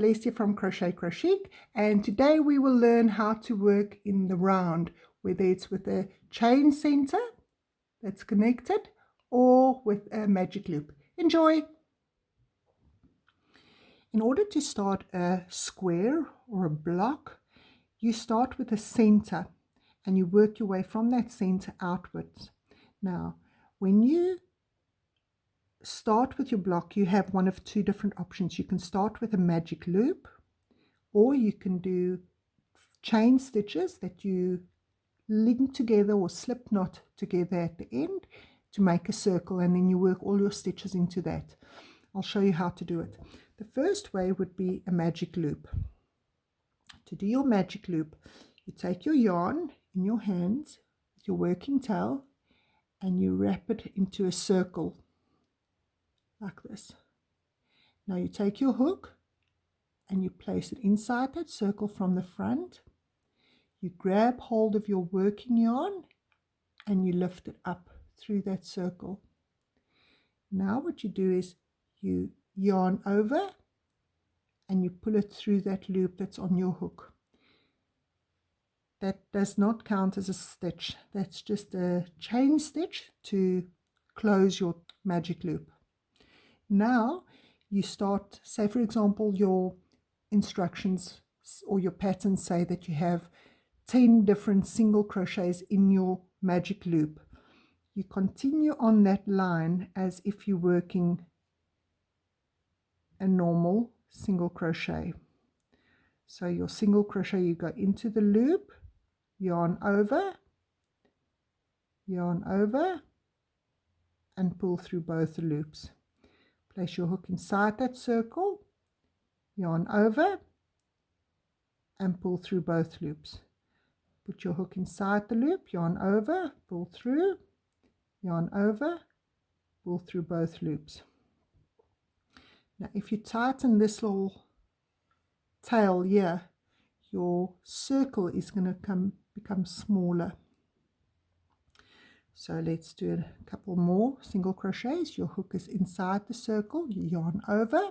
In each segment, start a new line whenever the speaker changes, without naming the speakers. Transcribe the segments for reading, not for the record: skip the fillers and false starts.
Celestia from Crochet Chic, and today we will learn how to work in the round, whether it's with a chain center that's connected or with a magic loop. Enjoy! In order to start a square or a block, you start with a center and you work your way from that center outwards. Now, when you start with your block, you have one of two different options. You can start with a magic loop, or you can do chain stitches that you link together or slip knot together at the end to make a circle, and then you work all your stitches into that. I'll show you how to do it. The first way would be a magic loop. To do your magic loop, you take your yarn in your hands with your working tail and you wrap it into a circle like this. Now you take your hook and you place it inside that circle from the front. You grab hold of your working yarn and you lift it up through that circle. Now what you do is you yarn over and you pull it through that loop that's on your hook. That does not count as a stitch. That's just a chain stitch to close your magic loop. Now you start, say for example your instructions or your patterns say that you have 10 different single crochets in your magic loop. You continue on that line as if you're working a normal single crochet. So your single crochet, you go into the loop, yarn over, and pull through both the loops. Place your hook inside that circle, yarn over, and pull through both loops. Put your hook inside the loop, yarn over, pull through, yarn over, pull through both loops. Now if you tighten this little tail here, your circle is going to become smaller. So let's do a couple more single crochets. Your hook is inside the circle, you yarn over,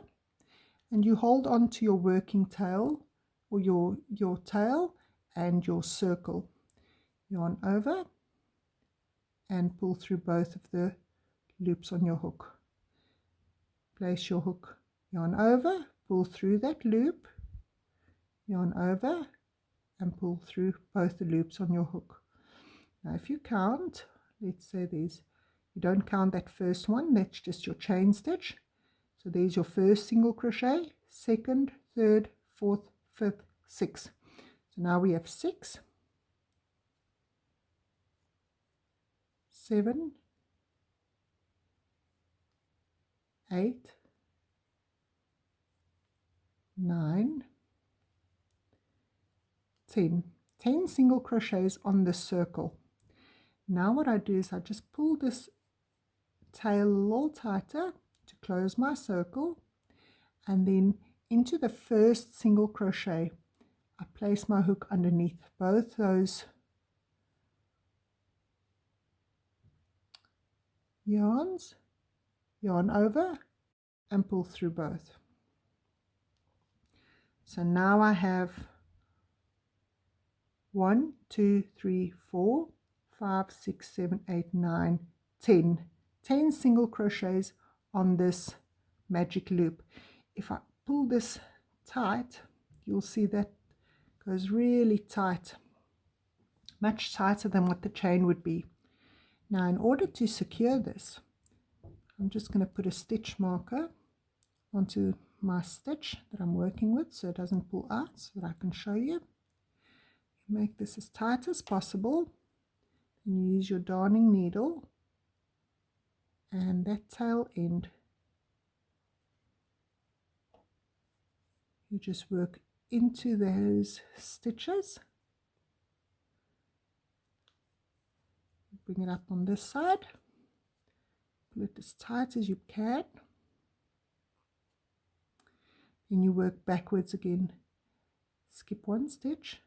and you hold on to your working tail or your tail and your circle. Yarn over and pull through both of the loops on your hook. Place your hook, yarn over, pull through that loop, yarn over, and pull through both the loops on your hook. Now if you count, let's say you don't count that first one, that's just your chain stitch. So there's your first single crochet, second, third, fourth, fifth, sixth. So now we have 6, 7, 8, 9, 10 single crochets on the circle. Now what I do is I just pull this tail a little tighter to close my circle, and then into the first single crochet I place my hook underneath both those yarns, yarn over and pull through both. So now I have 1, 2, 3, 4, 5, 6, 7, 8, 9, 10 single crochets on this magic loop. If I pull this tight, you'll see that goes really tight, much tighter than what the chain would be. Now in order to secure this, I'm just going to put a stitch marker onto my stitch that I'm working with so it doesn't pull out, so that I can show you. Make this as tight as possible, and use your darning needle and that tail end. You just work into those stitches, bring it up on this side, pull it as tight as you can, then you work backwards again, skip one stitch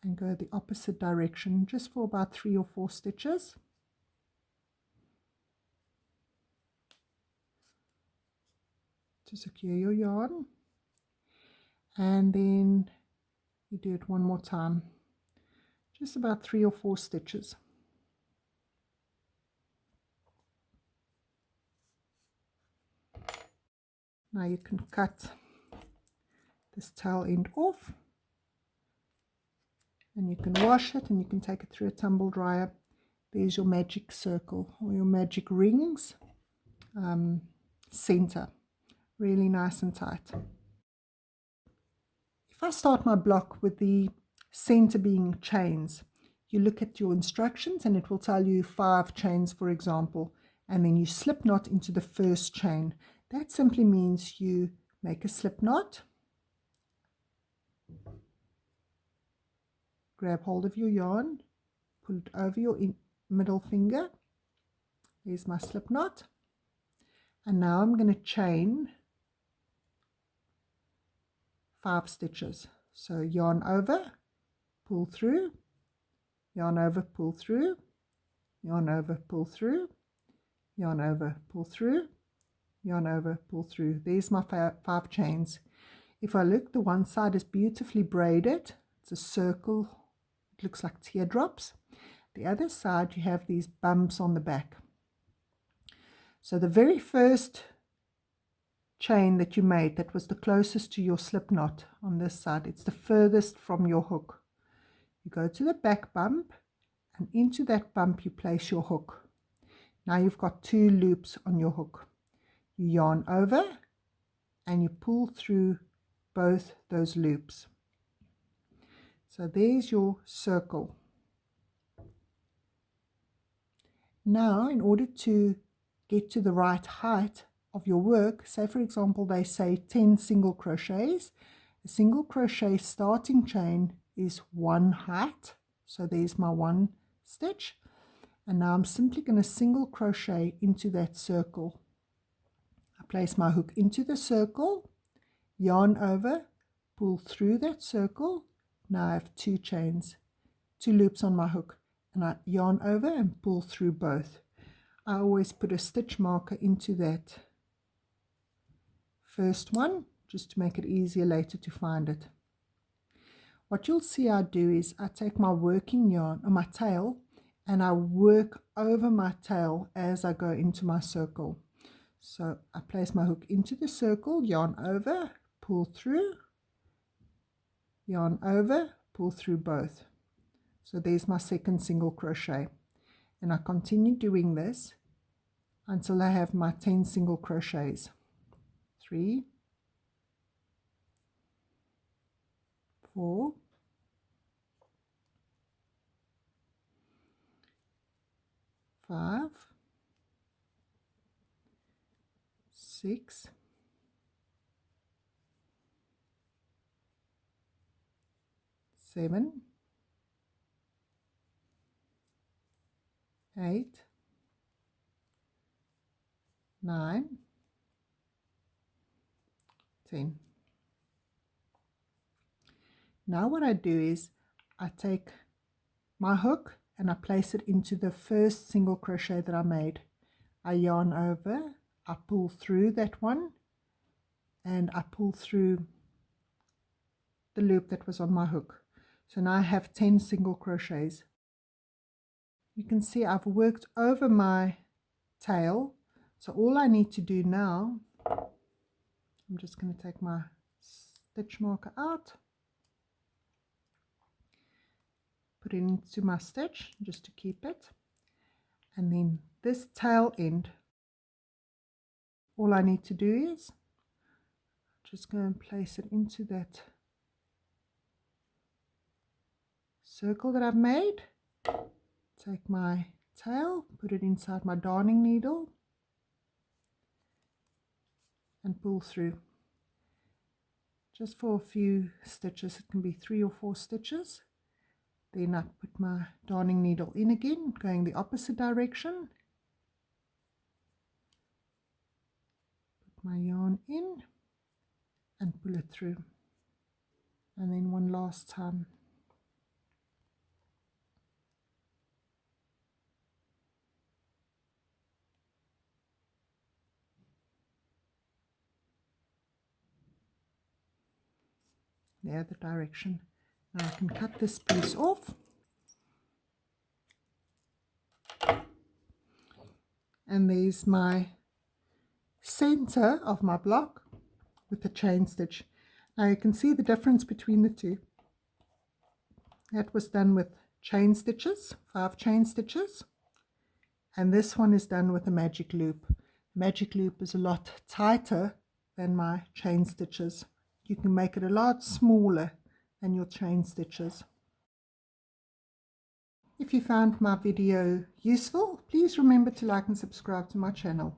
and go the opposite direction just for about 3 or 4 stitches. To secure your yarn, and then you do it one more time, just about 3 or 4 stitches. Now you can cut this tail end off, and you can wash it and you can take it through a tumble dryer. There's your magic circle or your magic rings center, really nice and tight. If I start my block with the center being chains, you look at your instructions and it will tell you 5 chains, for example, and then you slip knot into the first chain. That simply means you make a slip knot, grab hold of your yarn, pull it over your middle finger. There's my slip knot, and now I'm going to chain 5 stitches. So yarn over, pull through, yarn over, pull through, yarn over, pull through, yarn over, pull through, yarn over, pull through. There's my 5 chains. If I look, the one side is beautifully braided. It's a circle. It looks like teardrops. The other side, you have these bumps on the back. So the very first chain that you made, that was the closest to your slip knot on this side, it's the furthest from your hook. You go to the back bump, and into that bump you place your hook. Now you've got 2 loops on your hook. You yarn over and you pull through both those loops. So there's your circle. Now, in order to get to the right height of your work, say for example they say 10 single crochets, a single crochet starting chain is 1 height. So there's my 1 stitch, and now I'm simply going to single crochet into that circle. I place my hook into the circle, yarn over, pull through that circle. Now I have 2 chains, 2 loops on my hook, and I yarn over and pull through both. I always put a stitch marker into that first one just to make it easier later to find it. What you'll see I do is I take my working yarn or my tail and I work over my tail as I go into my circle. So I place my hook into the circle, yarn over, pull through, yarn over, pull through both. So there's my second single crochet, and I continue doing this until I have my 10 single crochets. 3, 4, 5, 6, 7, 8, 9, 10. Now what I do is I take my hook and I place it into the first single crochet that I made. I yarn over, I pull through that one, and I pull through the loop that was on my hook. So now I have 10 single crochets. You can see I've worked over my tail, so all I need to do now, I'm just going to take my stitch marker out, put it into my stitch just to keep it, and then this tail end, all I need to do is just go and place it into that circle that I've made. Take my tail, put it inside my darning needle and pull through just for a few stitches. It can be 3 or 4 stitches. Then I put my darning needle in again, going the opposite direction, put my yarn in and pull it through, and then one last time. There, the direction. Now I can cut this piece off. And there's my center of my block with the chain stitch. Now you can see the difference between the two. That was done with chain stitches, 5 chain stitches. And this one is done with a magic loop. Magic loop is a lot tighter than my chain stitches. You can make it a lot smaller than your chain stitches. If you found my video useful, please remember to like and subscribe to my channel.